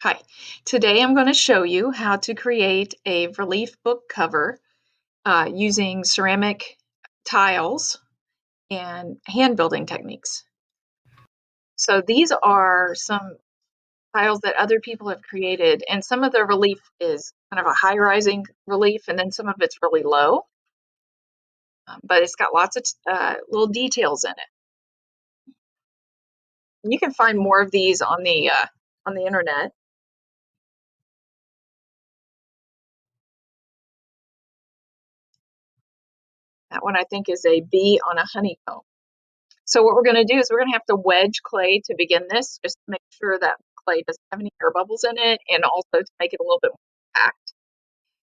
Hi. Today I'm going to show you how to create a relief book cover using ceramic tiles and hand building techniques. So these are some tiles that other people have created, and some of the relief is kind of a high rising relief, and then some of it's really low, but it's got lots of little details in it. And you can find more of these on the internet. That one I think is a bee on a honeycomb. So what we're going to do is we're going to have to wedge clay to begin this, just to make sure that clay doesn't have any air bubbles in it, and also to make it a little bit more compact.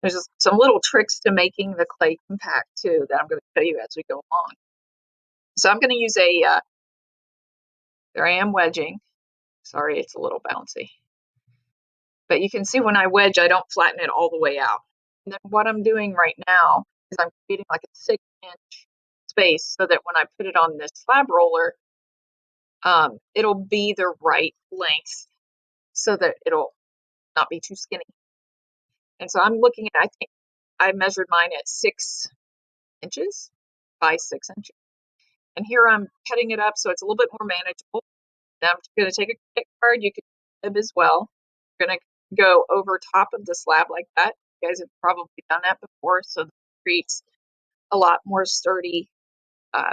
There's just some little tricks to making the clay compact too that I'm going to show you as we go along. So I'm going to use there I am wedging. Sorry, it's a little bouncy. But you can see when I wedge, I don't flatten it all the way out. And then what I'm doing right now is I'm creating like a 6-inch space so that when I put it on this slab roller, it'll be the right length so that it'll not be too skinny. And so I'm looking at, I think I measured mine at 6 inches by 6 inches. And here I'm cutting it up so it's a little bit more manageable. Now I'm going to take a credit card. You can nib as well. I'm going to go over top of the slab like that. You guys have probably done that before, so that creates a lot more sturdy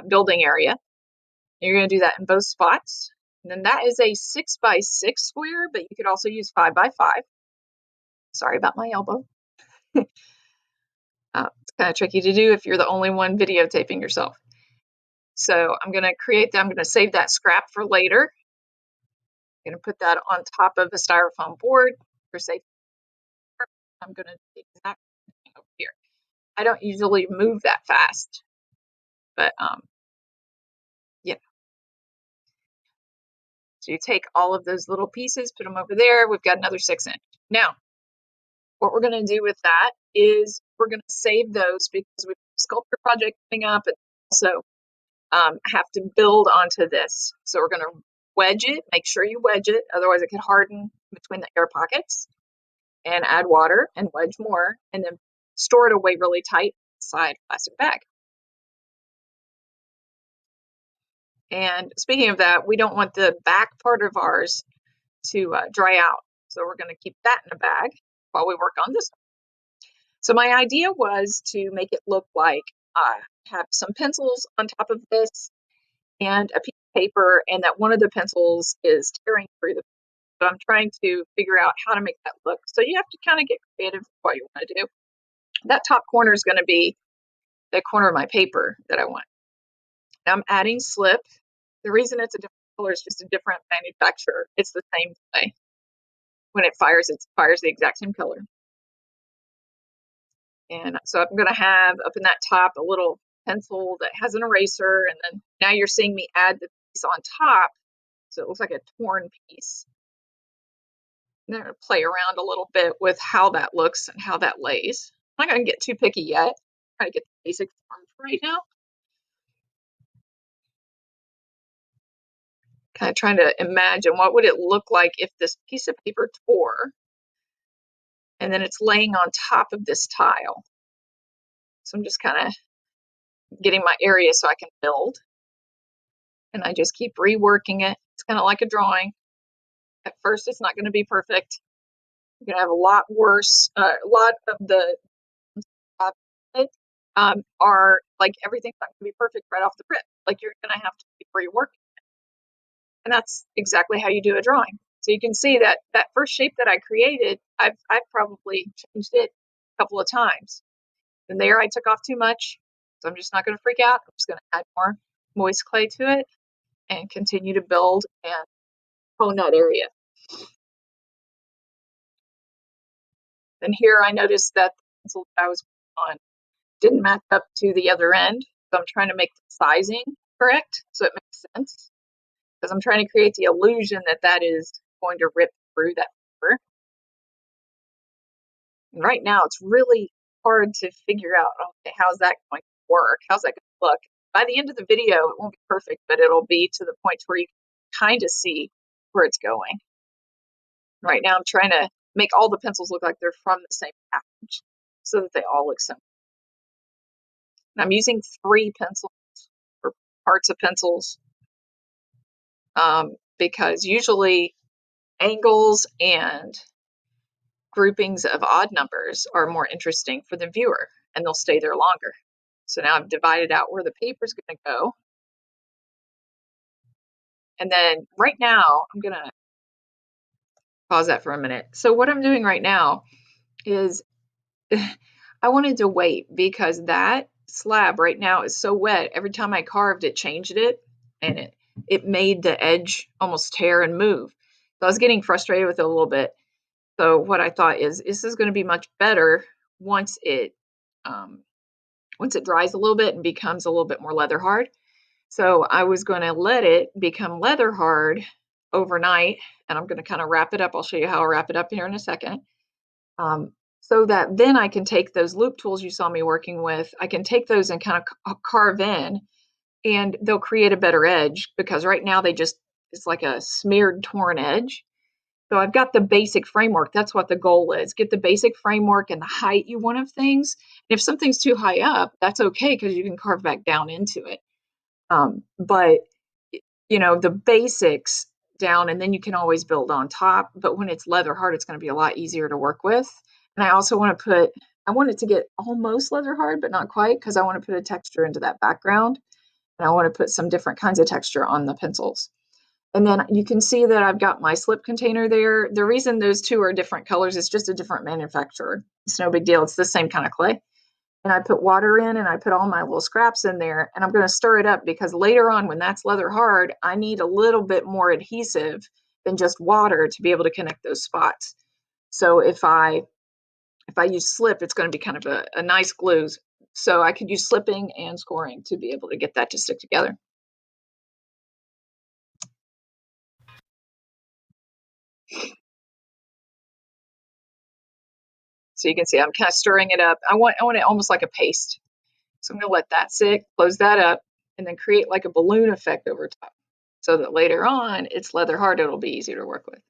building area. And you're going to do that in both spots. And then that is a 6 by 6 square, but you could also use 5 by 5. Sorry about my elbow. It's kind of tricky to do if you're the only one videotaping yourself. So I'm going to create that. I'm going to save that scrap for later. I'm going to put that on top of a styrofoam board for safety. I'm going to do the exact thing over here. I don't usually move that fast, but yeah. So you take all of those little pieces, put them over there. We've got another 6 inch. Now, what we're going to do with that is we're going to save those because we have a sculpture project coming up, and also have to build onto this. So we're going to wedge it, make sure you wedge it, otherwise it could harden between the air pockets, and add water and wedge more, and then store it away really tight inside a plastic bag. And speaking of that, we don't want the back part of ours to dry out. So we're going to keep that in a bag while we work on this one. So my idea was to make it look like I have some pencils on top of this and a piece of paper, and that one of the pencils is tearing through the. So I'm trying to figure out how to make that look. So you have to kind of get creative with what you want to do. That top corner is going to be the corner of my paper that I want. Now I'm adding slip. The reason it's a different color is just a different manufacturer. It's the same way. When it fires the exact same color. And so I'm going to have up in that top a little pencil that has an eraser, and then now you're seeing me add the piece on top, so it looks like a torn piece. I'm going to play around a little bit with how that looks and how that lays. I'm not going to get too picky yet. I'm trying to get the basic form right now. Kind of trying to imagine what would it look like if this piece of paper tore and then it's laying on top of this tile. So I'm just kind of getting my area so I can build. And I just keep reworking it. It's kind of like a drawing. At first, it's not going to be perfect. You're going to have a lot worse. A lot of the are like everything's not going to be perfect right off the rip. Like you're going to have to keep reworking it. And that's exactly how you do a drawing. So you can see that that first shape that I created, I've probably changed it a couple of times. And there I took off too much. So I'm just not going to freak out. I'm just going to add more moist clay to it and continue to build and hone that area. And here I noticed that the pencil that I was on didn't match up to the other end. So I'm trying to make the sizing correct so it makes sense. Because I'm trying to create the illusion that that is going to rip through that paper. And right now it's really hard to figure out, okay, how's that going to work? How's that going to look? By the end of the video, it won't be perfect, but it'll be to the point where you can kind of see where it's going. Right now I'm trying to make all the pencils look like they're from the same package so that they all look similar. And I'm using 3 pencils or parts of pencils because usually angles and groupings of odd numbers are more interesting for the viewer and they'll stay there longer. So now I've divided out where the paper's going to go. And then right now I'm going to pause that for a minute. So what I'm doing right now is I wanted to wait because that slab right now is so wet. Every time I carved it, changed it, and it made the edge almost tear and move. So I was getting frustrated with it a little bit. So what I thought is this is going to be much better once it dries a little bit and becomes a little bit more leather hard. So I was going to let it become leather hard overnight, and I'm going to kind of wrap it up. I'll show you how I'll wrap it up here in a second. So that then I can take those loop tools you saw me working with, I can take those and kind of carve in, and they'll create a better edge because right now it's like a smeared, torn edge. So I've got the basic framework. That's what the goal is. Get the basic framework and the height you want of things. And if something's too high up, that's okay because you can carve back down into it. But the basics down, and then you can always build on top. But when it's leather hard, it's going to be a lot easier to work with. And I also want it to get almost leather hard, but not quite, because I want to put a texture into that background. And I want to put some different kinds of texture on the pencils. And then you can see that I've got my slip container there. The reason those two are different colors is just a different manufacturer. It's no big deal. It's the same kind of clay. And I put water in and I put all my little scraps in there, and I'm going to stir it up because later on when that's leather hard, I need a little bit more adhesive than just water to be able to connect those spots. So if I use slip, it's going to be kind of a nice glue. So I could use slipping and scoring to be able to get that to stick together. So you can see I'm kind of stirring it up. I want it almost like a paste. So I'm going to let that sit, close that up, and then create like a balloon effect over top so that later on it's leather hard. It'll be easier to work with.